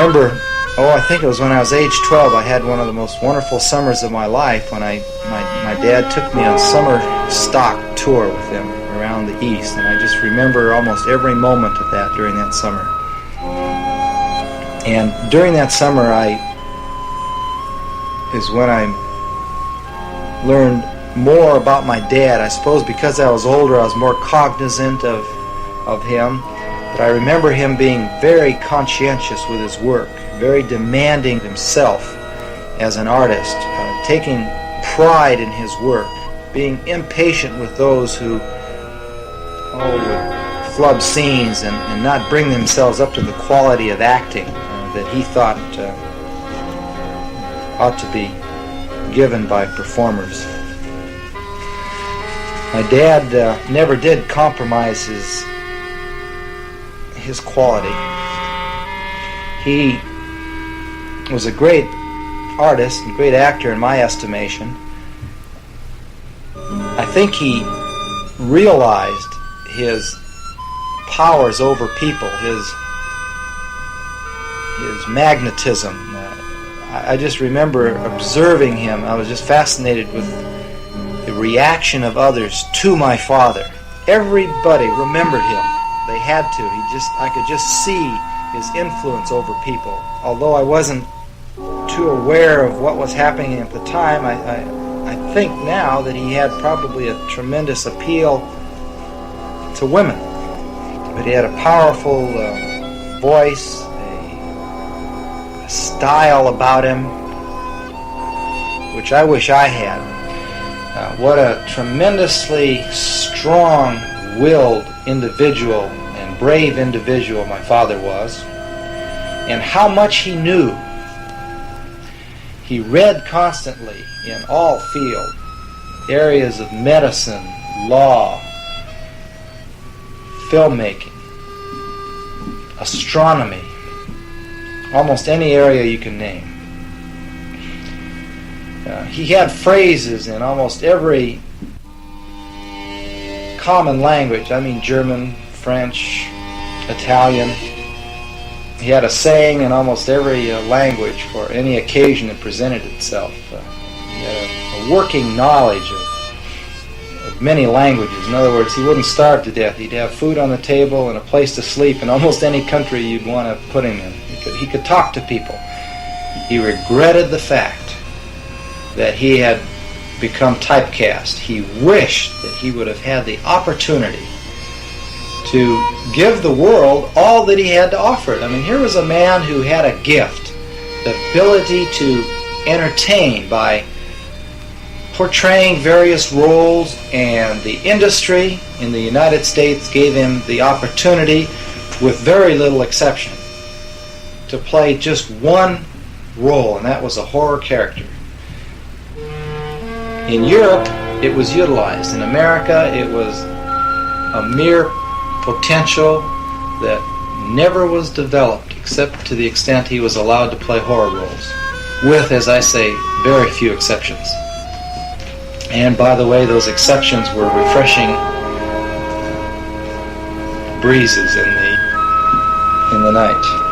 remember, I think it was when I was age 12, I had one of the most wonderful summers of my life when my dad took me on summer stock tour with him around the East, and I just remember almost every moment of that during that summer. And during that summer is when I learned more about my dad. I suppose because I was older, I was more cognizant of him. But I remember him being very conscientious with his work, very demanding of himself as an artist, taking pride in his work, being impatient with those who would flub scenes and not bring themselves up to the quality of acting that he thought ought to be given by performers. My dad never did compromise his quality. He was a great artist and great actor in my estimation. I think he realized his powers over people, his magnetism. I just remember observing him. I was just fascinated with the reaction of others to my father. Everybody remembered him. They had to. I could just see his influence over people. Although I wasn't too aware of what was happening at the time, I think now that he had probably a tremendous appeal to women. But he had a powerful voice, a style about him, which I wish I had. What a tremendously strong-willed individual and brave individual my father was, and how much he knew. He read constantly in all fields, areas of medicine, law, filmmaking, astronomy, almost any area you can name. He had phrases in almost every common language. I mean German, French, Italian. He had a saying in almost every language for any occasion that presented itself. He had a working knowledge of many languages. In other words, he wouldn't starve to death. He'd have food on the table and a place to sleep in almost any country you'd want to put him in. He could talk to people. He regretted the fact that he had become typecast. He wished that he would have had the opportunity to give the world all that he had to offer. I mean, here was a man who had a gift, the ability to entertain by portraying various roles, and the industry in the United States gave him the opportunity, with very little exception, to play just one role, and that was a horror character. In Europe, it was utilized. In America, it was a mere potential that never was developed, except to the extent he was allowed to play horror roles, with, as I say, very few exceptions. And by the way, those exceptions were refreshing breezes in the night.